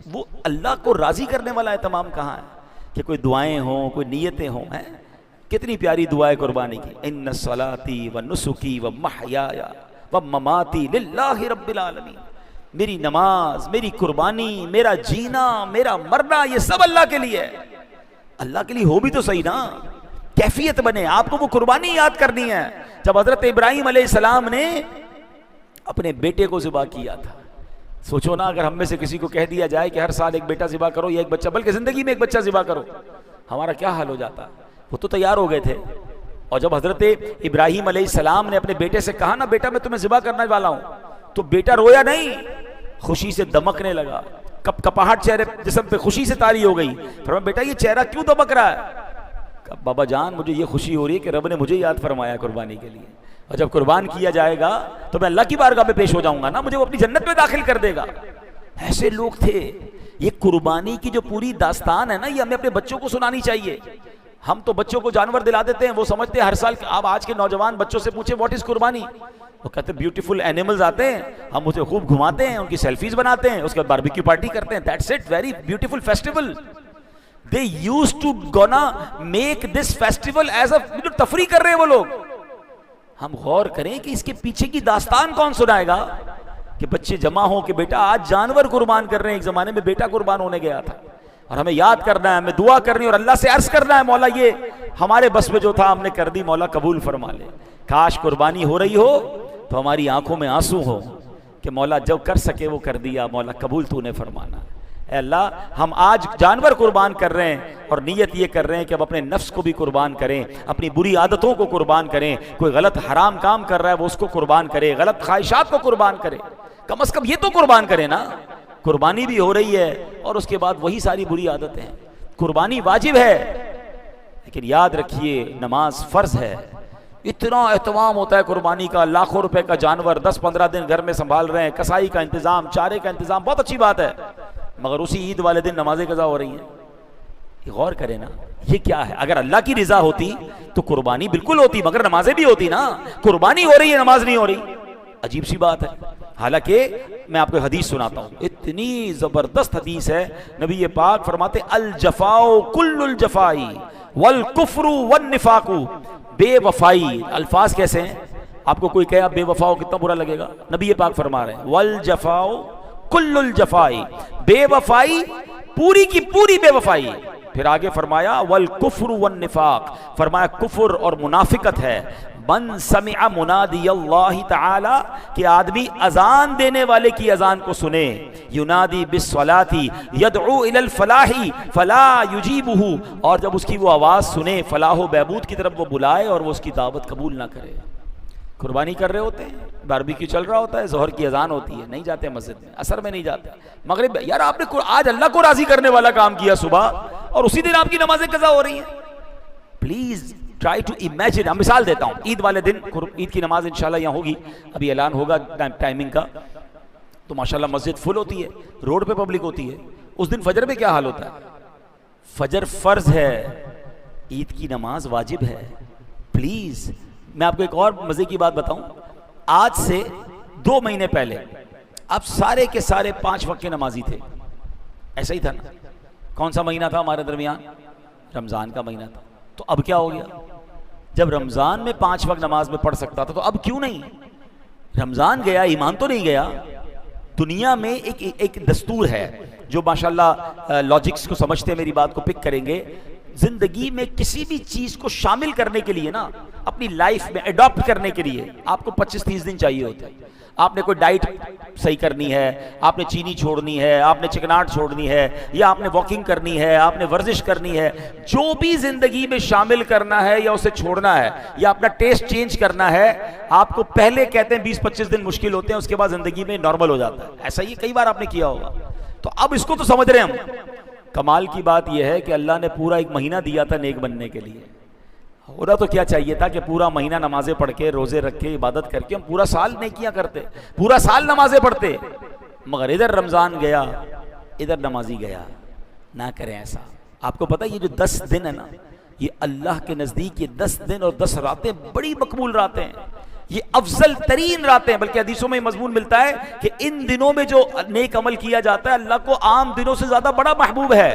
وہ اللہ کو راضی کرنے والا اہتمام کہاں ہے کہ کوئی دعائیں ہوں، کوئی نیتیں ہوں. ہیں کتنی پیاری دعا ہے قربانی کی، ان صلاتی و نسکی و محیایا و مماتی للہ رب العالمین. میری نماز، میری قربانی، میرا جینا، میرا مرنا، یہ سب اللہ کے لیے ہے. اللہ کے لیے ہو بھی تو صحیح نا، کیفیت بنے. آپ کو وہ قربانی یاد کرنی ہے. جب حضرت ابراہیم علیہ السلام نے اپنے بیٹے کو ذبح کیا تھا، سوچو نا اگر ہم میں سے کسی کو کہہ دیا جائے کہ ہر سال ایک بیٹا ذبح کرو یا ایک بچہ، بلکہ زندگی میں ایک بچہ ذبح کرو، ہمارا کیا حال ہو جاتا. وہ تو تیار ہو گئے تھے. اور جب حضرت ابراہیم علیہ السلام نے اپنے بیٹے سے کہا نا بیٹا میں تمہیں ذبح کرنے والا ہوں، تو بیٹا رویا نہیں، خوشی سے دمکنے لگا. کپ کپاہٹ چہرے جسم پہ خوشی سے طاری ہو گئی. فرمایا بیٹا یہ چہرہ کیوں دمک رہا ہے؟ بابا جان مجھے یہ خوشی ہو رہی ہے کہ رب نے مجھے یاد فرمایا قربانی کے لیے، اور جب قربان کیا جائے گا تو میں اللہ کی بارگاہ میں پیش ہو جاؤں گا نا، مجھے وہ اپنی جنت میں داخل کر دے گا. ایسے لوگ تھے. یہ قربانی کی جو پوری داستان ہے نا، یہ ہمیں اپنے بچوں کو سنانی چاہیے. ہم تو بچوں کو جانور دلا دیتے ہیں، وہ سمجھتے ہیں ہر سال. آپ آج کے نوجوان بچوں سے پوچھیں واٹ از قربانی، وہ کہتے ہیں بیوٹیفل اینیملز آتے ہیں، ہم اسے خوب گھماتے ہیں، ان کی سیلفیز بناتے ہیں، اس کے بعد باربیکیو پارٹی کرتے ہیں. That's it, very beautiful festival. They used to gonna make this festival as a تفریح کر رہے ہیں وہ لوگ. ہم غور کریں کہ اس کے پیچھے کی داستان کون سنائے گا کہ بچے جمع ہوں کہ بیٹا آج جانور قربان کر رہے ہیں، ایک زمانے میں بیٹا قربان ہونے گیا تھا. اور ہمیں یاد کرنا ہے، ہمیں دعا کرنی اور اللہ سے عرض کرنا ہے مولا یہ ہمارے بس میں جو تھا ہم نے کر دی، مولا قبول فرما لے. کاش قربانی ہو رہی ہو تو ہماری آنکھوں میں آنسو ہو کہ مولا جو کر سکے وہ کر دیا، مولا قبول تو نے فرمانا. اے اللہ ہم آج جانور قربان کر رہے ہیں اور نیت یہ کر رہے ہیں کہ اب اپنے نفس کو بھی قربان کریں، اپنی بری عادتوں کو قربان کریں. کوئی غلط حرام کام کر رہا ہے وہ اس کو قربان کرے، غلط خواہشات کو قربان کرے. کم از کم یہ تو قربان کرے نا. قربانی بھی ہو رہی ہے اور اس کے بعد وہی ساری بری عادتیں ہیں. قربانی واجب ہے لیکن یاد رکھیے نماز فرض ہے. اتنا اہتمام ہوتا ہے قربانی کا، لاکھوں روپے کا جانور 10-15 دن گھر میں سنبھال رہے ہیں، کسائی کا انتظام، چارے کا انتظام، بہت اچھی بات ہے، مگر اسی عید والے دن نمازیں قضا ہو رہی ہیں. غور کریں نا یہ کیا ہے. اگر اللہ کی رضا ہوتی تو قربانی بالکل ہوتی، مگر نمازیں بھی ہوتی نا. قربانی ہو رہی ہے نماز نہیں ہو رہی، عجیب سی بات ہے. حالانکہ میں آپ کو حدیث سناتا ہوں، اتنی زبردست حدیث ہے. نبی پاک فرماتے الجفاء کل الجفاء والکفر والنفاق. بے وفائی، الفاظ کیسے ہیں؟ آپ کو کوئی کہے آپ بے وفا ہو کتنا برا لگے گا. نبی پاک فرما رہے ہیں والجفاء کل الجفائی، بے وفائی پوری کی پوری بے وفائی. پھر آگے فرمایا والکفر والنفاق، فرمایا کفر اور منافقت ہے. من سمع منادی اللہ تعالی، کہ آدمی اذان دینے والے کی اذان کو سنے، ینادی بالصلاۃ یدعو الی الفلاح فلا یجیبہ، اور جب اس کی وہ آواز سنے فلاح و بہبود کی طرف وہ بلائے اور وہ اس کی دعوت قبول نہ کرے. قربانی کر رہے ہوتے ہیں، باربیکیو چل رہا ہوتا ہے، ظہر کی اذان ہوتی ہے، نہیں جاتے مسجد میں، عصر میں نہیں جاتے، مغرب. یار آپ نے آج اللہ کو راضی کرنے والا کام کیا صبح اور اسی دن آپ کی نمازیں قضا ہو رہی ہیں. Please try to imagine. ہم مثال دیتا ہوں، عید والے دن عید کی نماز انشاءاللہ یہاں ہوگی، ابھی اعلان ہوگا ٹائمنگ کا، تو ماشاءاللہ مسجد فل ہوتی ہے، روڈ پہ پبلک ہوتی ہے. اس دن فجر میں کیا حال ہوتا ہے؟ فجر فرض ہے، عید کی نماز واجب ہے. پلیز میں آپ کو ایک اور مزے کی بات بتاؤں. آج سے 2 مہینے پہلے آپ سارے کے سارے 5 وقت کے نمازی تھے، ایسا ہی تھا نا؟ کون سا مہینہ تھا ہمارے درمیان؟ رمضان کا مہینہ تھا. تو اب کیا ہو گیا؟ جب رمضان میں 5 وقت نماز میں پڑھ سکتا تھا تو اب کیوں نہیں؟ رمضان گیا، ایمان تو نہیں گیا. دنیا میں ایک دستور ہے جو ماشاءاللہ لاجکس کو سمجھتے میری بات کو پک کریں گے. زندگی میں کسی بھی چیز کو شامل کرنے کے لیے نا، اپنی لائف میں اڈاپٹ کرنے کے لیے آپ کو 25-30 دن چاہیے ہوتے ہیں. آپ نے کوئی ڈائٹ صحیح کرنی ہے، آپ نے چینی چھوڑنی ہے، آپ نے چکناٹ چھوڑنی ہے، یا آپ نے واکنگ کرنی ہے، آپ نے ورزش کرنی ہے، جو بھی زندگی میں شامل کرنا ہے یا اسے چھوڑنا ہے یا اپنا ٹیسٹ چینج کرنا ہے، آپ کو پہلے کہتے ہیں 20-25 دن مشکل ہوتے ہیں، اس کے بعد زندگی میں نارمل ہو جاتا ہے. ایسا ہی کئی بار آپ نے کیا ہوگا. تو اب اس کو تو سمجھ رہے ہیں ہم. کمال کی بات یہ ہے کہ اللہ نے پورا 1 مہینہ دیا تھا نیک بننے کے لیے. ہونا تو کیا چاہیے تھا کہ پورا مہینہ نمازیں پڑھ کے، روزے رکھ کے، عبادت کر کے ہم پورا سال نیکیاں کرتے، پورا سال نمازیں پڑھتے. مگر ادھر رمضان گیا، ادھر نمازی گیا. نہ کریں ایسا. آپ کو پتہ یہ جو 10 دن ہے نا، یہ اللہ کے نزدیک یہ 10 دن اور 10 راتیں بڑی مقبول راتیں ہیں. یہ افضل ترین راتیں، بلکہ حدیثوں میں مضمون ملتا ہے کہ ان دنوں میں جو نیک عمل کیا جاتا ہے اللہ کو عام دنوں سے زیادہ بڑا محبوب ہے۔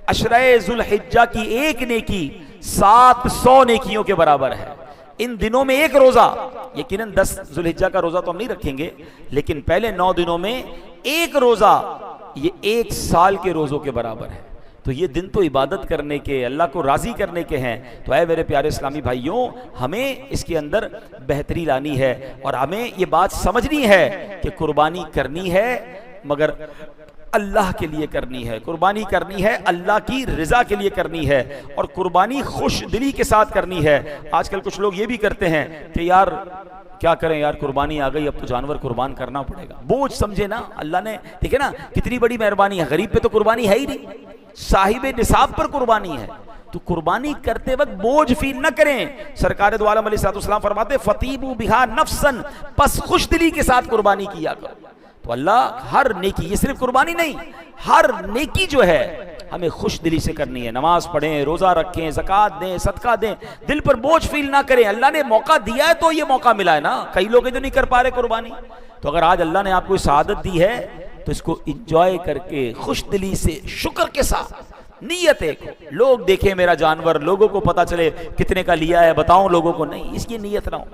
عشرہ ذوالحجہ کی ایک نیکی 700 نیکیوں کے برابر ہے۔ ان دنوں میں ایک روزہ، یقیناً 10 ذوالحجہ کا روزہ تو ہم نہیں رکھیں گے، لیکن پہلے 9 دنوں میں ایک روزہ یہ 1 سال کے روزوں کے برابر ہے۔ تو یہ دن تو عبادت کرنے کے، اللہ کو راضی کرنے کے ہیں۔ تو اے میرے پیارے اسلامی بھائیوں، ہمیں اس کے اندر بہتری لانی ہے اور ہمیں یہ بات سمجھنی ہے کہ قربانی کرنی ہے مگر اللہ کے لیے کرنی ہے، قربانی کرنی ہے اللہ کی رضا کے لیے کرنی ہے، اور قربانی خوش دلی کے ساتھ کرنی ہے۔ آج کل کچھ لوگ یہ بھی کرتے ہیں کہ یار کیا کریں یار، قربانی آ گئی اب تو جانور قربان کرنا پڑے گا، بوجھ سمجھے نا اللہ نے، دیکھیں نا کتنی بڑی مہربانی ہے، غریب پہ تو قربانی ہے ہی نہیں، صاحب نصاب پر قربانی ہے۔ تو قربانی کرتے وقت بوجھ فیل نہ کریں۔ سرکار دو عالم علیہ السلام فرماتے فطیبوا بہا نفسا، پس خوش دلی کے ساتھ قربانی کیا کرو۔ تو اللہ ہر نیکی، یہ صرف قربانی نہیں، ہر نیکی جو ہے ہمیں خوش دلی سے کرنی ہے۔ نماز پڑھیں، روزہ رکھیں، زکوٰۃ دیں، صدقہ دیں، دل پر بوجھ فیل نہ کریں۔ اللہ نے موقع دیا ہے تو یہ موقع ملا ہے نا، کئی لوگ جو نہیں کر پا رہے قربانی، تو اگر آج اللہ نے آپ کو سعادت دی ہے تو اس کو انجوائے کر کے خوش دلی سے شکر کے ساتھ، نیت ایک ہو، لوگ دیکھیں میرا جانور، لوگوں کو پتا چلے کتنے کا لیا ہے بتاؤں لوگوں کو، نہیں، اس کی نیت نہ ہو،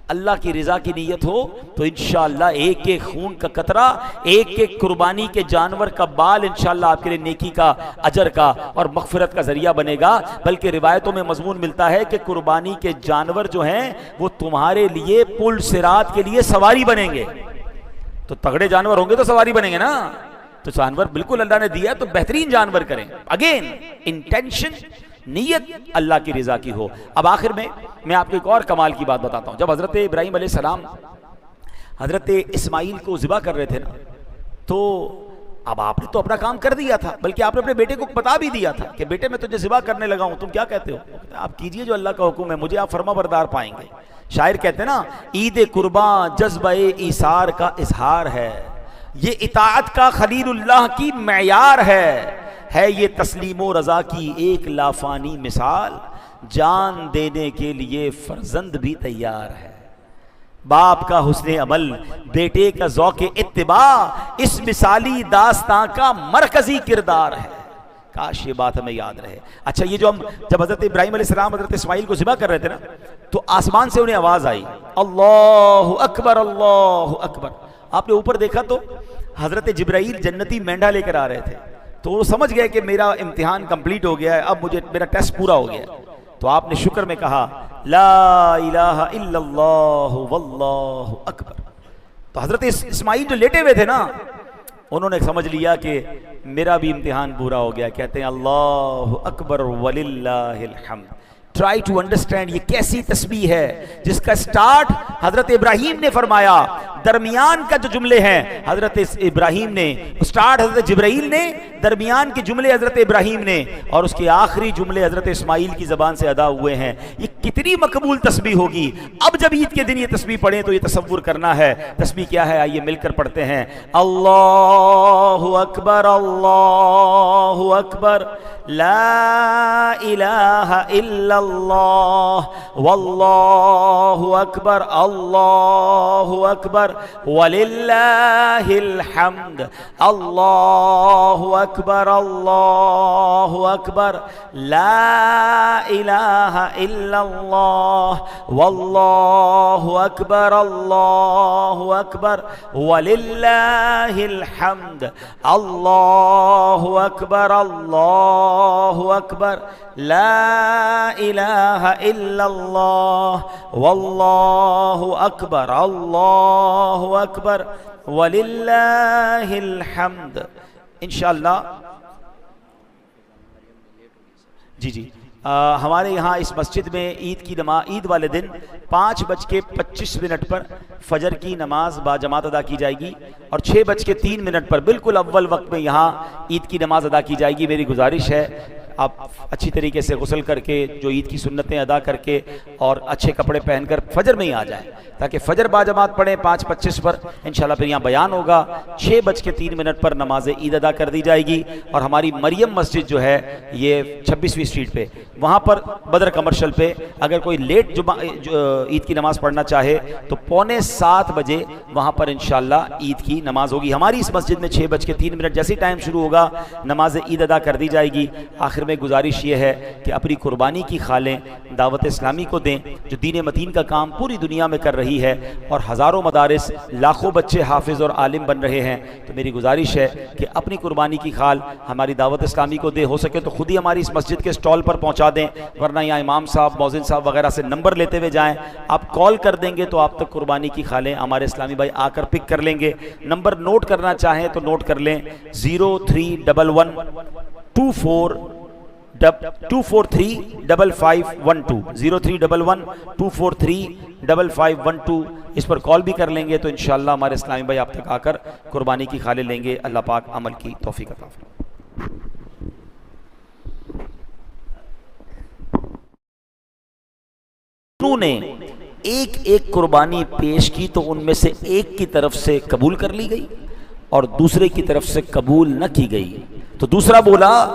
اللہ کی رضا کی نیت ہو تو انشاءاللہ ایک ایک خون کا قطرہ، ایک ایک قربانی کے جانور کا بال انشاءاللہ آپ کے لیے نیکی کا، اجر کا اور مغفرت کا ذریعہ بنے گا۔ بلکہ روایتوں میں مضمون ملتا ہے کہ قربانی کے جانور جو ہیں وہ تمہارے لیے پل صراط کے لیے سواری بنیں گے۔ تو تگڑے جانور ہوں گے تو سواری بنیں گے نا، تو جانور بالکل اللہ نے دیا ہے تو بہترین جانور کریں۔ اگین انٹینشن، نیت اللہ کی رضا کی ہو۔ اب آخر میں آپ کو ایک اور کمال کی بات بتاتا ہوں۔ جب حضرت ابراہیم علیہ السلام حضرت اسماعیل کو ذبح کر رہے تھے نا، تو اب آپ نے تو اپنا کام کر دیا تھا، بلکہ آپ نے اپنے بیٹے کو بتا بھی دیا تھا کہ بیٹے میں تجھے ذبح کرنے لگا ہوں، تم کیا کہتے ہو؟ آپ کیجئے جو اللہ کا حکم ہے، مجھے آپ فرما بردار پائیں گے۔ شاعر کہتے ہیں نا، عید قرباں جذبہ ایثار کا اظہار ہے، یہ اطاعت کا خلیل اللہ کی معیار ہے یہ تسلیم و رضا کی ایک لافانی مثال، جان دینے کے لیے فرزند بھی تیار ہے۔ باپ کا حسن عمل، بیٹے کا ذوق اتباع، اس مثالی داستان کا مرکزی کردار ہے۔ کاش یہ بات ہمیں یاد رہے۔ اچھا، یہ جو جب حضرت ابراہیم علیہ السلام حضرت اسماعیل کو ذبح کر رہے تھے نا، تو آسمان سے انہیں آواز آئی، اللہ اکبر اللہ اکبر۔ آپ نے اوپر دیکھا تو حضرت جبرائیل جنتی مینڈا لے کر آ رہے تھے، تو وہ سمجھ گئے کہ میرا امتحان کمپلیٹ ہو گیا ہے، اب میرا ٹیسٹ پورا ہو گیا ہے۔ تو آپ نے شکر میں کہا لا الہ الا اللہ واللہ اکبر۔ تو حضرت اسماعیل جو لیٹے ہوئے تھے نا، انہوں نے سمجھ لیا کہ میرا بھی امتحان پورا ہو گیا۔ کہتے ہیں اللہ اکبر وللہ الحمد۔ ٹرائی ٹو انڈرسٹینڈ، یہ کیسی تسبیح ہے جس کا سٹارٹ حضرت ابراہیم نے فرمایا، درمیان کا جو جملے ہیں حضرت ابراہیم نے، سٹارٹ حضرت جبرائیل نے، درمیان کے جملے حضرت ابراہیم نے، اور اس کے آخری جملے حضرت اسماعیل کی زبان سے ادا ہوئے ہیں۔ یہ کتنی مقبول تسبیح ہوگی۔ اب جب عید کے دن یہ تسبیح پڑھیں تو یہ تصور کرنا ہے تسبیح کیا ہے، آئیے مل کر پڑھتے ہیں۔ اللہ اکبر اللہ اکبر، لا الہ الا اللہ واللہ اکبر اللہ اکبر وللہ الحمد، اللہ اکبر اللہ اکبر، لا الہ الا اللہ واللہ اکبر اللہ اکبر وللہ الحمد، اللہ اکبر اللہ اکبر، لا الہ الا اللہ واللہ اکبر اللہ اکبر وللہ الحمد۔ انشاءاللہ جی ہمارے یہاں اس مسجد میں عید کی نماز، عید والے دن 5:25 پر فجر کی نماز با جماعت ادا کی جائے گی، اور 6:03 پر بالکل اول وقت میں یہاں عید کی نماز ادا کی جائے گی۔ میری گزارش ہے آپ اچھی طریقے سے غسل کر کے جو عید کی سنتیں ادا کر کے اور اچھے کپڑے پہن کر فجر میں ہی آ جائیں تاکہ فجر باجماعت پڑھیں 5:25 پر انشاءاللہ. پھر یہاں بیان ہوگا 6:03 پر نماز عید ادا کر دی جائے گی. اور ہماری مریم مسجد جو ہے یہ 26ویں اسٹریٹ پہ, وہاں پر بدر کمرشل پہ اگر کوئی لیٹ عید کی نماز پڑھنا چاہے تو 6:45 بجے وہاں پر انشاءاللہ عید کی نماز ہوگی. ہماری اس مسجد میں 6:03 جیسے ٹائم شروع ہوگا نماز عید ادا کر دی جائے گی. آخر میں گزارش یہ ہے کہ اپنی قربانی کی کھالیں, دعوت اسلامی کو دیں جو دین متین کا کام پوری دنیا میں کر رہی ہے, اور ہزاروں مدارس لاکھوں بچے حافظ اور عالم بن رہے ہیں. تو میری گزارش ہے کہ اپنی قربانی کی کھال ہماری دعوت اسلامی کو دے, ہو سکے تو خود ہی ہماری اس مسجد کے سٹال پر پہنچا دیں, ورنہ یہاں امام صاحب مؤذن صاحب وغیرہ سے نمبر لیتے ہوئے جائیں. آپ کال کر دیں گے تو آپ تک قربانی کی کھالیں ہمارے اسلامی بھائی آ کر پک کر لیں گے. نمبر نوٹ کرنا چاہیں تو نوٹ کر لیں 0311-243-5512 0311-243-5512. اس پر کال بھی کر لیں گے تو انشاءاللہ ہمارے اسلامی بھائی آپ تک آ کر قربانی کی کھالیں لیں گے. اللہ پاک عمل کی توفیق عطا فرمائے. انہوں نے ایک ایک قربانی پیش کی تو ان میں سے ایک کی طرف سے قبول کر لی گئی اور دوسرے کی طرف سے قبول نہ کی گئی. تو دوسرا بولا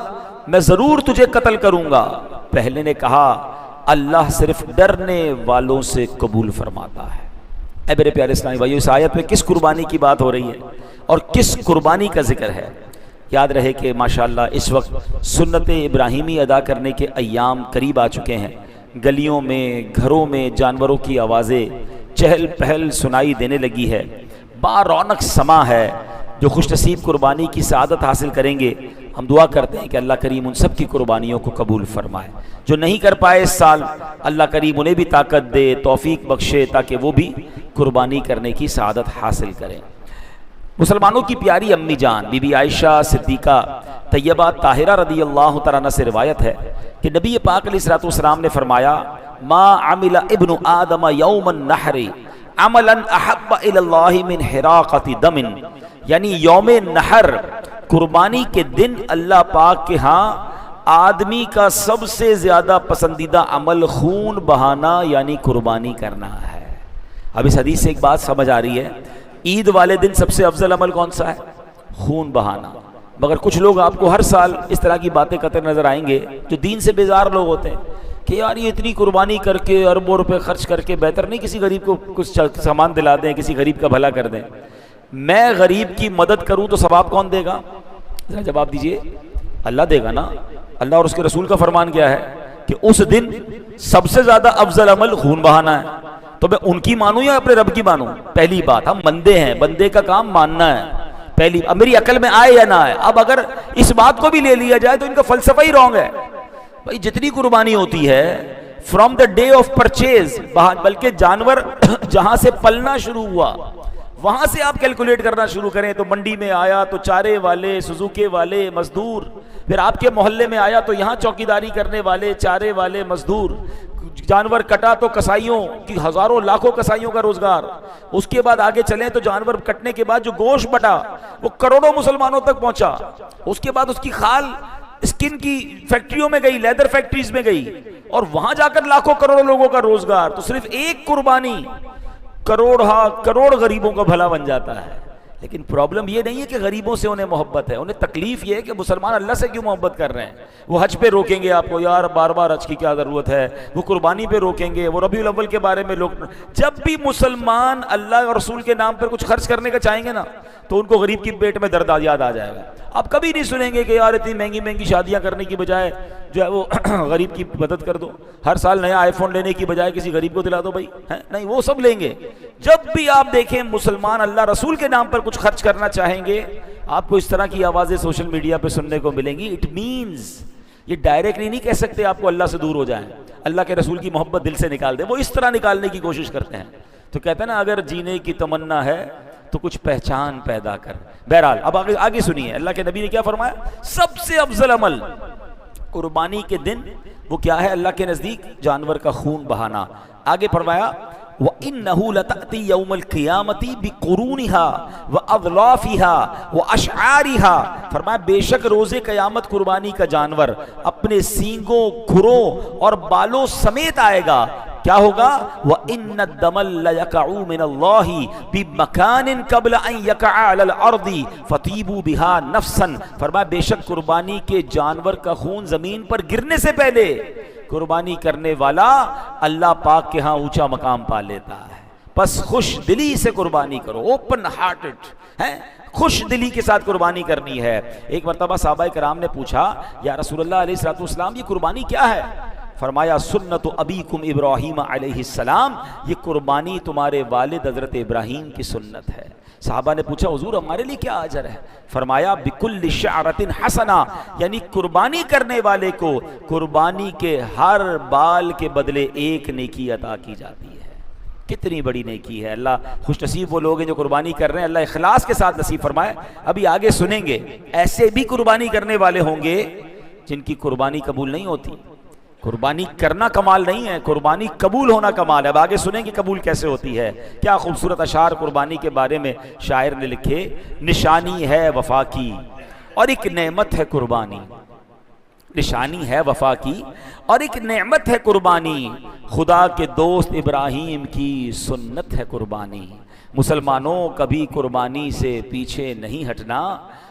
میں ضرور تجھے قتل کروں گا. پہلے نے کہا اللہ صرف ڈرنے والوں سے قبول فرماتا ہے. اے میرے پیارے اسلامی بھائیو, اس آیت میں کس قربانی کی بات ہو رہی ہے اور کس قربانی کا ذکر ہے؟ یاد رہے کہ ماشاءاللہ اس وقت سنت ابراہیمی ادا کرنے کے ایام قریب آ چکے ہیں. گلیوں میں گھروں میں جانوروں کی آوازیں چہل پہل سنائی دینے لگی ہے. با رونق سما ہے. جو خوش نصیب قربانی کی سعادت حاصل کریں گے ہم دعا کرتے ہیں کہ اللہ کریم ان سب کی قربانیوں کو قبول فرمائے. جو نہیں کر پائے اس سال اللہ کریم انہیں بھی طاقت دے, توفیق بخشے تاکہ وہ بھی قربانی کرنے کی سعادت حاصل کریں. مسلمانوں کی پیاری امی جان بی بی عائشہ صدیقہ طیبہ طاہرہ رضی اللہ تعالیٰ عنہ سے روایت ہے کہ نبی پاک علیہ الصلوۃ والسلام نے فرمایا ما عمل ابن آدم یوم النحر عملا احب الی اللہ من حراقۃ دم, یعنی یوم نحر قربانی کے دن اللہ پاک کے ہاں آدمی کا سب سے زیادہ پسندیدہ عمل خون بہانا یعنی قربانی کرنا ہے. اب اس حدیث سے ایک بات سمجھ آ رہی ہے, عید والے دن سب سے افضل عمل کون سا ہے؟ خون بہانا. مگر کچھ لوگ آپ کو ہر سال اس طرح کی باتیں کرتے نظر آئیں گے جو دین سے بیزار لوگ ہوتے ہیں کہ یار یہ اتنی قربانی کر کے اربوں روپے خرچ کر کے بہتر نہیں کسی غریب کو کچھ سامان دلا دیں, کسی غریب کا بھلا کر دیں. میں غریب کی مدد کروں تو ثواب کون دے گا؟ ذرا جواب دیجئے. اللہ دے گا نا. اللہ اور اس کے رسول کا فرمان کیا ہے کہ اس دن سب سے زیادہ افضل عمل خون بہانا ہے. تو میں ان کی مانوں یا اپنے رب کی مانوں؟ پہلی بات, ہم بندے ہیں, بندے کا کام ماننا ہے. پہلی اب میری عقل میں آئے یا نہ آئے. اب اگر اس بات کو بھی لے لیا جائے تو ان کا فلسفہ ہی رانگ ہے. بھائی جتنی قربانی ہوتی ہے from the day of purchase, بلکہ جانور جہاں سے پلنا شروع ہوا وہاں سے آپ کیلکولیٹ کرنا شروع کریں تو منڈی میں آیا تو چارے والے, سوزوکے والے, مزدور, پھر آپ کے محلے میں آیا تو یہاں چوکیداری کرنے والے, چارے والے, مزدور, جانور کٹا تو کسائیوں کی ہزاروں لاکھوں کسائیوں کا روزگار, اس کے بعد آگے چلیں تو جانور کٹنے کے بعد جو گوشت بٹا وہ کروڑوں مسلمانوں تک پہنچا, اس کے بعد اس کی کھال اسکن کی فیکٹریوں میں گئی, لیدر فیکٹریز میں گئی, اور وہاں جا کر لاکھوں کروڑوں لوگوں کا روزگار. تو صرف ایک قربانی کروڑ غریبوں کا بھلا بن جاتا ہے. لیکن پرابلم یہ نہیں ہے کہ غریبوں سے انہیں محبت ہے, انہیں تکلیف یہ ہے کہ مسلمان اللہ سے کیوں محبت کر رہے ہیں. وہ حج پہ روکیں گے آپ کو, یار بار بار حج کی کیا ضرورت ہے, وہ قربانی پہ روکیں گے, وہ ربیع الاول کے بارے میں لوگ, جب بھی مسلمان اللہ اور رسول کے نام پر کچھ خرچ کرنے کا چاہیں گے نا تو ان کو غریب کی پیٹ میں درد یاد آ جائے گا. آپ کبھی نہیں سنیں گے کہ یار اتنی مہنگی مہنگی شادیاں کرنے کی بجائے جو ہے وہ غریب کی مدد کر دو, ہر سال نیا آئی فون لینے کی بجائے کسی غریب کو دلا دو بھائی, نہیں, وہ سب لیں گے. جب بھی آپ دیکھیں مسلمان اللہ رسول کے نام پر کچھ خرچ کرنا چاہیں گے آپ کو اس طرح کی آوازیں سوشل میڈیا پہ سننے کو ملیں گی. اٹ مینز یہ ڈائریکٹلی نہیں کہہ سکتے آپ کو اللہ سے دور ہو جائیں, اللہ کے رسول کی محبت دل سے نکال دیں, وہ اس طرح نکالنے کی کوشش کرتے ہیں. تو کہتے ہیں نا اگر جینے کی تمنا ہے تو کچھ پہچان پیدا کر. بہرحال اب آگے سنیے اللہ کے نبی نے کیا فرمایا. سب سے افضل عمل قربانی کے دن وہ کیا ہے اللہ کے نزدیک؟ جانور کا خون بہانا. آگے فرمایا وَإِنَّهُ لَتَأْتِي يَوْمَ الْقِيَامَةِ بِقُرُونِهَا وَأَضْلَافِهَا وَأَشْعَارِهَا، فرمایا بے شک روز قیامت قربانی کا جانور اپنے سینگوں، کھروں اور بالوں سمیت آئے گا۔ کیا ہوگا؟ وَإِنَّ الدَّمَ لَيَقَعُ مِنَ اللَّهِ بِمَكَانٍ قَبْلَ أَن يَقَعَ عَلَى الْأَرْضِ فَطِيبُوا بِهَا نَفْسًا، فرمایا بے شک قربانی کے جانور کا خون زمین پر گرنے سے پہلے قربانی کرنے والا اللہ پاک کے ہاں اونچا مقام پا لیتا ہے۔ پس خوش دلی سے قربانی کرو، اوپن ہارٹڈ ہے، خوش دلی کے ساتھ قربانی کرنی ہے۔ ایک مرتبہ صحابہ کرام نے پوچھا یا رسول اللہ علیہ الصلوۃ والسلام یہ قربانی کیا ہے؟ فرمایا سنت ابیکم ابراہیم علیہ السلام، یہ قربانی تمہارے والد حضرت ابراہیم کی سنت ہے۔ صحابہ نے پوچھا حضور ہمارے لیے کیا اجر ہے؟ فرمایا بکل شعرۃ حسنہ، یعنی قربانی کرنے والے کو قربانی کے ہر بال کے بدلے ایک نیکی عطا کی جاتی ہے۔ کتنی بڑی نیکی ہے! اللہ خوش نصیب وہ لوگ ہیں جو قربانی کر رہے ہیں، اللہ اخلاص کے ساتھ نصیب فرمائے۔ ابھی آگے سنیں گے ایسے بھی قربانی کرنے والے ہوں گے جن کی قربانی قبول نہیں ہوتی۔ قربانی کرنا کمال نہیں ہے، قربانی قبول ہونا کمال ہے۔ اب آگے سنیں کہ قبول کیسے ہوتی ہے۔ کیا خوبصورت اشعار قربانی کے بارے میں شاعر نے لکھے، نشانی ہے وفا کی اور ایک نعمت ہے قربانی، نشانی ہے وفا کی اور ایک نعمت ہے قربانی، خدا کے دوست ابراہیم کی سنت ہے قربانی۔ مسلمانوں کبھی قربانی سے پیچھے نہیں ہٹنا،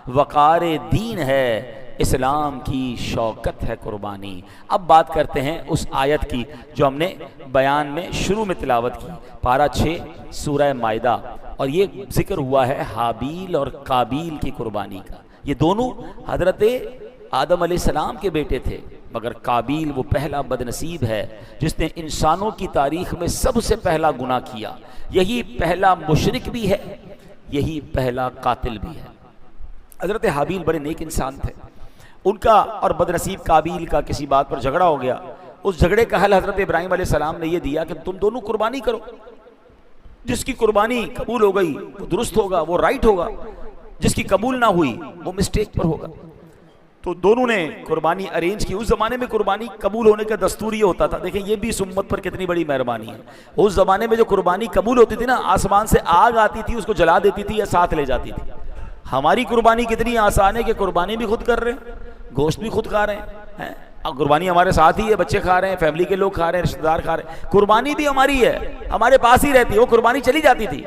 وقار دین ہے اسلام کی شوکت ہے قربانی۔ اب بات کرتے ہیں اس آیت کی جو ہم نے بیان میں شروع میں تلاوت کی، پارہ 6 سورہ مائدہ، اور یہ ذکر ہوا ہے حابیل اور قابیل کی قربانی کا۔ یہ دونوں حضرت آدم علیہ السلام کے بیٹے تھے، مگر قابیل وہ پہلا بدنصیب ہے جس نے انسانوں کی تاریخ میں سب سے پہلا گناہ کیا، یہی پہلا مشرک بھی ہے، یہی پہلا قاتل بھی ہے۔ حضرت حابیل بڑے نیک انسان تھے، ان کا اور بدنصیب قابیل کا کسی بات پر جھگڑا ہو گیا۔ اس جھگڑے کا حل حضرت ابراہیم علیہ السلام نے یہ دیا کہ تم دونوں قربانی کرو، جس کی قربانی قبول ہو گئی وہ درست ہوگا، وہ رائٹ ہوگا، جس کی قبول نہ ہوئی وہ مسٹیک پر ہوگا۔ تو دونوں نے قربانی ارینج کی۔ اس زمانے میں قربانی قبول ہونے کا دستور یہ ہوتا تھا، دیکھیں یہ بھی اس امت پر کتنی بڑی مہربانی ہے۔ اس زمانے میں جو قربانی قبول ہوتی تھی نا، آسمان سے آگ آتی تھی، اس کو جلا دیتی تھی یا ساتھ لے جاتی تھی۔ ہماری قربانی کتنی آسان ہے کہ قربانی بھی خود کر رہے ہیں، گوشت بھی خود کھا رہے ہیں، اب قربانی ہمارے ساتھ ہی ہے، بچے کھا رہے ہیں، فیملی کے لوگ کھا رہے ہیں، رشتہ دار کھا رہے ہیں، قربانی بھی ہماری ہے، ہمارے پاس ہی رہتی ہے، وہ قربانی چلی جاتی تھی۔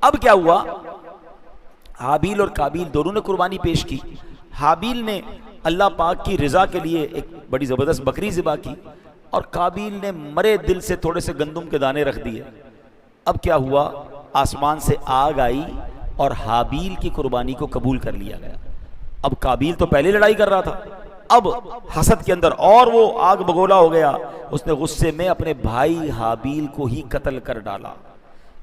اب کیا ہوا؟ حابیل اور قابیل دونوں نے قربانی پیش کی۔ حابیل نے اللہ پاک کی رضا کے لیے ایک بڑی زبردست بکری ذبح کی، اور قابیل نے مرے دل سے تھوڑے سے گندم کے دانے رکھ دیے۔ اب کیا ہوا؟ آسمان سے آگ آئی اور حابیل کی قربانی کو قبول کر لیا گیا۔ اب قابیل تو پہلے لڑائی کر رہا تھا، اب حسد کے اندر اور وہ آگ بگولا ہو گیا، اس نے غصے میں اپنے بھائی حابیل کو ہی قتل کر ڈالا۔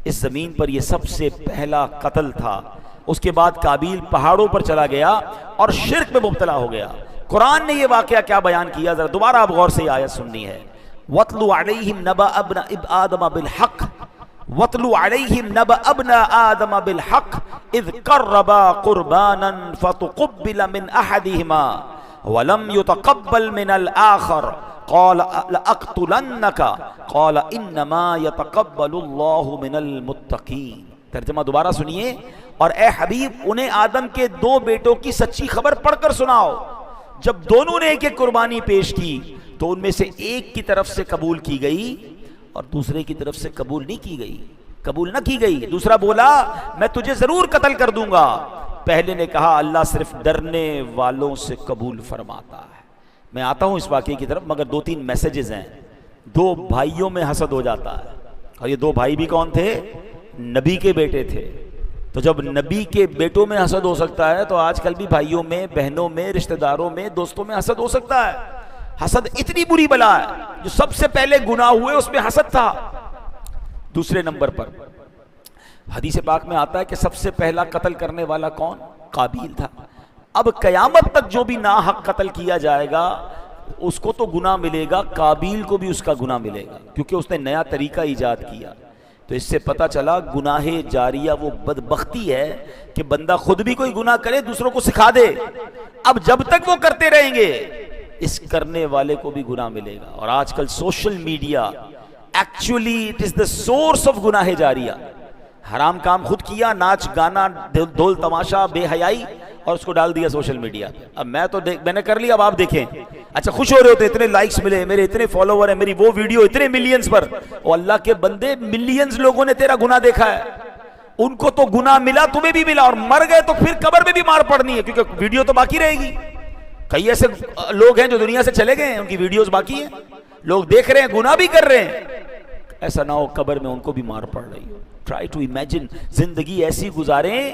اس زمین پر یہ سب سے پہلا قتل تھا۔ اس کے بعد قابیل پہاڑوں پر چلا گیا اور شرک میں مبتلا ہو گیا۔ قرآن نے یہ واقعہ کیا بیان کیا، ذرا دوبارہ آپ غور سے یہ آیت سننی ہے۔ وَاتْلُ عَلَيْهِمْ نَبَأَ ابْنَ آدَمَ بِالْحَقِّ وَاتْلُ عَلَيْهِمْ نَبَأَ ابْنَ آدَمَ بِالْحَقِّ إِذْ قَرَّبَا قُرْبَانًا فَتُقُبِّلَ مِنْ أَحَدِهِمَا وَلَمْ يُتَقَبَّلْ مِنَ الْآخَرِ قَالَ لَأَقْتُلَنَّكَ قَالَ إِنَّمَا يَتَقَبَّلُ اللَّهُ مِنَ الْمُتَّقِينَ۔ ترجمہ دوبارہ سنیے، اور اے حبیب انہیں آدم کے 2 بیٹوں کی سچی خبر پڑھ کر سناؤ۔ جب دونوں نے ایک ایک قربانی پیش کی تو ان میں سے ایک کی طرف سے قبول کی گئی اور دوسرے کی طرف سے قبول نہیں کی گئی، قبول نہ کی گئی۔ دوسرا بولا میں تجھے ضرور قتل کر دوں گا، پہلے نے کہا اللہ صرف ڈرنے والوں سے قبول فرماتا ہے۔ میں آتا ہوں اس واقعے کی طرف، مگر 2-3 میسیجز ہیں۔ 2 بھائیوں میں حسد ہو جاتا ہے، اور یہ 2 بھائی بھی کون تھے؟ نبی کے بیٹے تھے۔ تو جب نبی کے بیٹوں میں حسد ہو سکتا ہے تو آج کل بھی بھائیوں میں، بہنوں میں، رشتہ داروں میں، دوستوں میں حسد ہو سکتا ہے۔ حسد اتنی بری بلا ہے، جو سب سے پہلے گناہ ہوئے اس میں حسد تھا۔ دوسرے نمبر پر حدیث پاک میں آتا ہے کہ سب سے پہلا قتل کرنے والا کون؟ قابیل تھا۔ اب قیامت تک جو بھی ناحق قتل کیا جائے گا اس کو تو گناہ ملے گا، قابیل کو بھی اس کا گناہ ملے گا، کیونکہ اس نے نیا طریقہ ایجاد کیا۔ تو اس سے پتہ چلا گناہ جاریہ وہ بدبختی ہے کہ بندہ خود بھی کوئی گناہ کرے دوسروں کو سکھا دے۔ اب جب تک وہ کرتے رہیں گے اس کرنے والے کو بھی گناہ ملے گا۔ اور آج کل social media actually it is the source of گناہ جاریہ. حرام کام خود کیا، ناچ گانا ڈھول تماشا بے حیائی، اور اس کو ڈال دیا سوشل میڈیا پہ. اب میں نے کر لیا، اب آپ دیکھیں. اچھا خوش ہو رہے ہوتے اتنے لائکس ملے، میرے اتنے فالوور ہیں، میری وہ ویڈیو اتنے ملینز پر. او اللہ کے بندے، ملینز لوگوں نے تیرا گناہ دیکھا ہے، ان کو تو گناہ ملا، تمہیں بھی ملا، اور مر گئے تو پھر قبر میں بھی مار پڑنی ہے، کیونکہ ویڈیو تو باقی رہے گی. کئی ایسے لوگ ہیں جو دنیا سے چلے گئے ہیں، ان کی ویڈیوز باقی ہیں، لوگ دیکھ رہے ہیں، گناہ بھی کر رہے ہیں. ایسا نہ ہو قبر میں ان کو بھی مار پڑ رہی ہو. ٹرائی ٹو امیجن زندگی ایسی گزاریں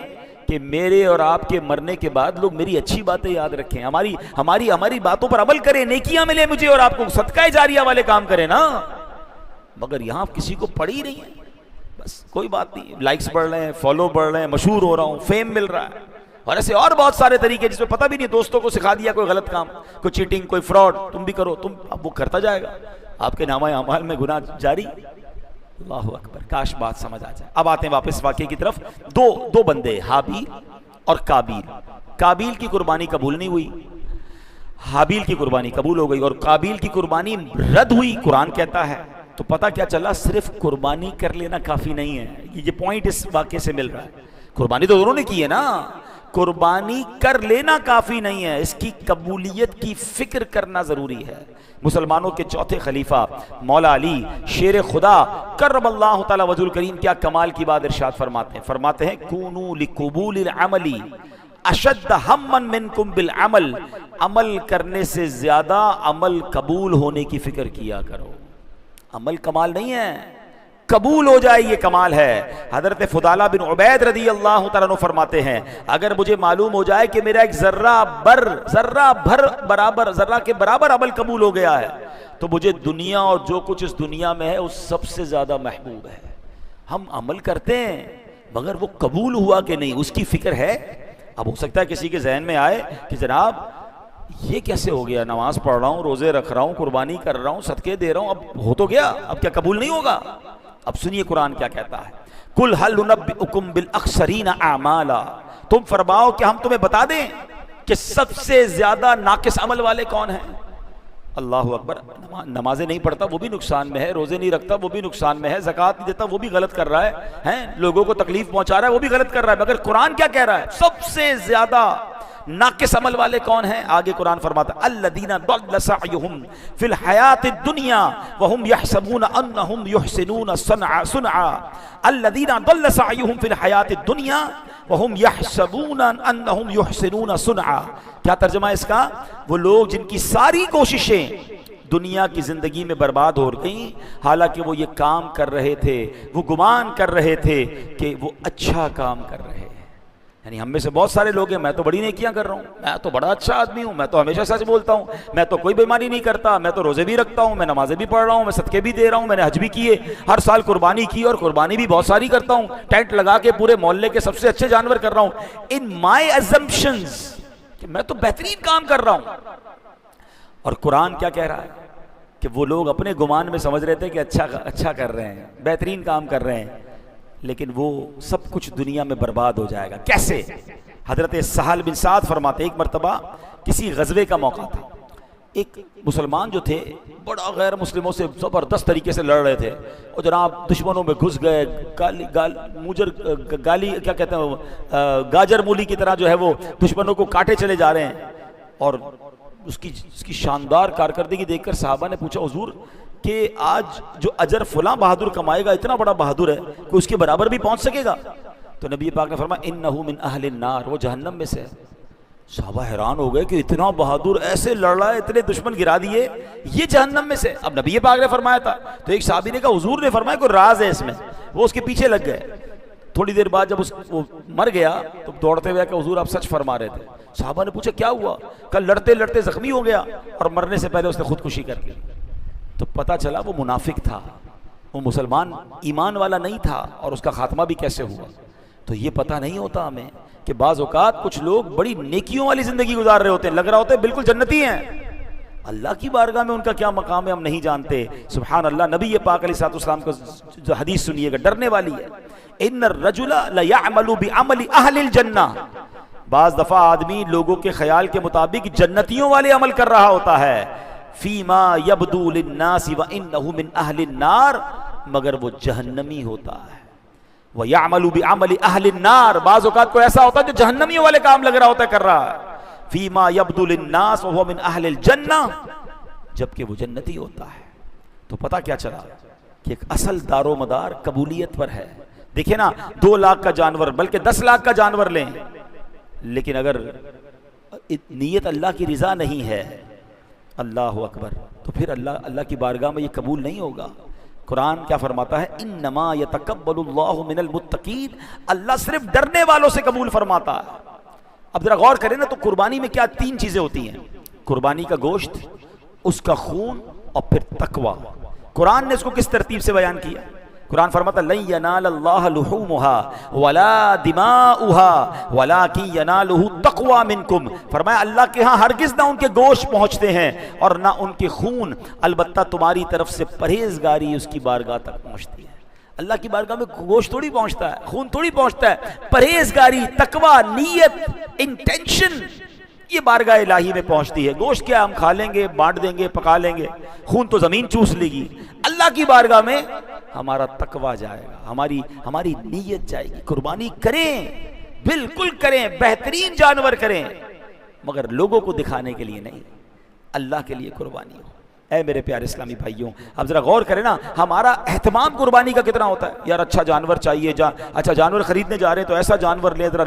کہ میرے اور آپ کے مرنے کے بعد لوگ میری اچھی باتیں یاد رکھیں، ہماری باتوں پر عمل کریں، نیکیاں ملے مجھے اور آپ کو، صدقہ جاریہ والے کام کریں نا. مگر یہاں کسی کو پڑ ہی نہیں ہے. بس کوئی بات نہیں، لائکس بڑھ رہے ہیں، فالو بڑھ رہے ہیں، مشہور ہو رہا ہوں، فیم مل رہا ہے، اور ایسے اور بہت سارے طریقے جس میں پتہ بھی نہیں. دوستوں کو سکھا دیا کوئی غلط کام، کوئی چیٹنگ، کوئی فراڈ، تم بھی کرو، اب وہ کرتا جائے گا، آپ کے نامہ اعمال میں گناہ جاری. اللہ اکبر، کاش بات سمجھ آ جائے. اب آتے ہیں واپس واقعے کی طرف. دو بندے، حابیل اور قابیل. قابیل کی قربانی قبول نہیں ہوئی، حابیل کی قربانی قبول ہو گئی، اور قابیل کی قربانی رد ہوئی، قرآن کہتا ہے. تو پتہ کیا چلا، صرف قربانی کر لینا کافی نہیں ہے. یہ پوائنٹ اس واقعے سے مل رہا ہے. قربانی تو دونوں نے کی ہے نا، قربانی کر لینا کافی نہیں ہے، اس کی قبولیت کی فکر کرنا ضروری ہے. مسلمانوں کے چوتھے خلیفہ مولا علی شیر خدا کرم اللہ تعالی وجہ الکریم کیا کمال کی بات ارشاد فرماتے ہیں کونوا لقبول العمل اشد ہما منکم بالعمل. عمل کرنے سے زیادہ عمل قبول ہونے کی فکر کیا کرو. عمل کمال نہیں ہے، قبول ہو جائے یہ کمال ہے. حضرت فضالہ بن عبید رضی اللہ تعالیٰ عنہ فرماتے ہیں اگر مجھے معلوم ہو جائے کہ میرا ایک ذرہ کے برابر عمل قبول ہو گیا ہے تو مجھے دنیا اور جو کچھ اس دنیا میں ہے اس سب سے زیادہ محبوب ہے. ہم عمل کرتے ہیں مگر وہ قبول ہوا کہ نہیں اس کی فکر ہے. اب ہو سکتا ہے کسی کے ذہن میں آئے کہ جناب یہ کیسے ہو گیا، نماز پڑھ رہا ہوں، روزے رکھ رہا ہوں، قربانی کر رہا ہوں، صدقے دے رہا ہوں، اب ہو تو گیا، اب کیا قبول نہیں ہوگا؟ اب سنیے قرآن کیا کہتا ہے. قل هل ننبئکم بالاخسرین اعمالا. تم فرماؤ کہ ہم تمہیں بتا دیں کہ سب سے زیادہ ناقص عمل والے کون ہیں. اللہ اکبر. نمازیں نہیں پڑھتا وہ بھی نقصان میں ہے، روزے نہیں رکھتا وہ بھی نقصان میں ہے، زکوٰۃ نہیں دیتا وہ بھی غلط کر رہا ہے، لوگوں کو تکلیف پہنچا رہا ہے وہ بھی غلط کر رہا ہے. مگر قرآن کیا کہہ رہا ہے؟ سب سے زیادہ ناقص عمل والے کون ہیں؟ آگے قرآن فرماتا ہے الذین ضل سعیہم فی الحیات الدنیا وہم یحسبون انہم یحسنون صنعا. الذین ضل سعیہم فی الحیات الدنیا وہم یحسبون انہم یحسنون صنعا. کیا ترجمہ ہے اس کا؟ وہ لوگ جن کی ساری کوششیں دنیا کی زندگی میں برباد ہو گئیں حالانکہ وہ یہ کام کر رہے تھے، وہ گمان کر رہے تھے کہ وہ اچھا کام کر رہے ہیں. یعنی ہم میں سے بہت سارے لوگ ہیں میں تو بڑی نیکیاں کر رہا ہوں، میں تو بڑا اچھا آدمی ہوں، میں تو ہمیشہ سچ بولتا ہوں، میں تو کوئی بیماری نہیں کرتا، میں تو روزے بھی رکھتا ہوں، میں نمازیں بھی پڑھ رہا ہوں، میں صدقے بھی دے رہا ہوں، میں نے حج بھی کیے، ہر سال قربانی کی اور قربانی بھی بہت ساری کرتا ہوں، ٹینٹ لگا کے پورے محلے کے سب سے اچھے جانور کر رہا ہوں. ان مائی assumptions کہ میں تو بہترین کام کر رہا ہوں. اور قرآن کیا کہہ رہا ہے کہ وہ لوگ اپنے گمان میں سمجھ رہے تھے کہ اچھا کر رہے ہیں، بہترین کام کر رہے ہیں، لیکن وہ سب کچھ دنیا میں برباد ہو جائے گا. کیسے؟ حضرت سہل بن سعد فرماتے ایک مرتبہ کسی غزوے کا موقع تھا، ایک مسلمان جو تھے بڑا غیر مسلموں سے زبردست طریقے سے لڑ رہے تھے اور جناب دشمنوں میں گھس گئے، گالی کیا کہتے ہیں گاجر مولی کی طرح جو ہے وہ دشمنوں کو کاٹے چلے جا رہے ہیں. اور اس کی شاندار کارکردگی دیکھ کر صحابہ نے پوچھا حضور کہ آج جو اجر فلاں بہادر کمائے گا اتنا بڑا بہادر ہے کہ اس کے برابر بھی پہنچ سکے گا؟ تو نبی پاک نے فرمایا انہو من اہل النار، وہ جہنم میں سے ہے. صحابہ حیران ہو گئے کہ اتنا بہادر ایسے لڑ رہا ہے، اتنے دشمن گرا دیے، یہ جہنم میں سے. اب نبی پاک نے فرمایا تھا تو ایک صحابی نے کہا حضور نے فرمایا کوئی راز ہے اس میں. وہ اس کے پیچھے لگ گئے. تھوڑی دیر بعد جب وہ مر گیا تو دوڑتے ہوئے کہ حضور آپ سچ فرما رہے تھے. صحابہ نے پوچھا کیا ہوا؟ کل لڑتے لڑتے زخمی ہو گیا اور مرنے سے پہلے اس نے خودکشی کر لی. تو پتہ چلا وہ منافق تھا، وہ مسلمان ایمان والا نہیں تھا، اور اس کا خاتمہ بھی کیسے ہوا. تو یہ پتہ نہیں ہوتا ہمیں کہ بعض اوقات کچھ لوگ بڑی نیکیوں والی زندگی گزار رہے ہوتے ہیں، لگ رہا ہوتا ہے بالکل جنتی ہیں، اللہ کی بارگاہ میں ان کا کیا مقام ہے ہم نہیں جانتے. سبحان اللہ. نبی پاک علیہ الصلوۃ والسلام کو جو حدیث سنیے گا ڈرنے والی ہے. ان الرجل لیعمل بعمل اہل الجنہ. بعض دفعہ آدمی لوگوں کے خیال کے مطابق جنتیوں والے عمل کر رہا ہوتا ہے فیما یبدو للناس وانہ من اہل النار، مگر وہ جہنمی ہوتا ہے. وَيَعْمَلُ بِعَمَلِ أَهْلِ النَّارِ، بعض اوقات کو ایسا ہوتا ہے جو جہنمیوں والے کام لگ رہا ہوتا ہے کر رہا ہے. فیما یبدو للناس وهو من اہل الجنہ، جبکہ وہ جنتی ہوتا ہے. تو پتہ کیا چلا کہ ایک اصل دار و مدار قبولیت پر ہے. دیکھیں نا 2 لاکھ کا جانور بلکہ 10 لاکھ کا جانور لیں، لیکن اگر نیت اللہ کی رضا نہیں ہے، اللہ اکبر، تو پھر اللہ کی بارگاہ میں یہ قبول نہیں ہوگا. قرآن کیا فرماتا ہے؟ انما یتقبل اللہ من المتقین، اللہ صرف ڈرنے والوں سے قبول فرماتا ہے. اب ذرا غور کریں نا تو قربانی میں کیا 3 چیزیں ہوتی ہیں؟ قربانی کا گوشت، اس کا خون، اور پھر تقوی. قرآن نے اس کو کس ترتیب سے بیان کیا؟ قرآن فرماتا لن ینال اللہ لحومها ولا دماؤها ولکن ینالہ التقوی منکم. فرمایا اللہ کے ہاں ہرگز نہ ان کے گوشت پہنچتے ہیں اور نہ ان کے خون، البتہ تمہاری طرف سے پرہیزگاری اس کی بارگاہ تک پہنچتی ہے. اللہ کی بارگاہ میں گوشت تھوڑی پہنچتا ہے، خون تھوڑی پہنچتا ہے، پرہیزگاری، تقوی، نیت، انٹینشن، یہ بارگاہ الہی میں پہنچتی ہے. گوشت کیا ہم کھا لیں گے، بانٹ دیں گے، پکا لیں گے، خون تو زمین چوس لے گی. اللہ کی بارگاہ میں ہمارا تقوی جائے گا، ہماری نیت جائے گی. قربانی کریں، بالکل کریں، بہترین جانور کریں، مگر لوگوں کو دکھانے کے لیے نہیں، اللہ کے لیے قربانی ہو. اے میرے پیارے اسلامی بھائیوں، اب ذرا غور کریں نا ہمارا اہتمام قربانی کا کتنا ہوتا ہے. یار اچھا جانور چاہیے، اچھا جانور خریدنے جا رہے ہیں تو ایسا جانور لیں ذرا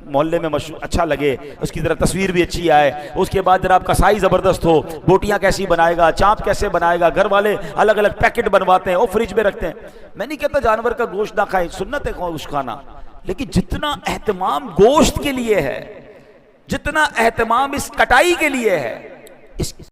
محلے میں اچھا لگے، اس کی ذرا تصویر بھی اچھی آئے، اس کے بعد ذرا آپ کسائی زبردست ہو، بوٹیاں کیسی بنائے گا، چانپ کیسے بنائے گا. گھر والے الگ الگ پیکٹ بنواتے ہیں، وہ فریج میں رکھتے ہیں. میں نہیں کہتا جانور کا گوشت نہ کھائیں، سنت ہے گوشت کھانا، لیکن جتنا اہتمام گوشت کے لیے ہے، جتنا اہتمام اس کٹائی کے لیے ہے، اس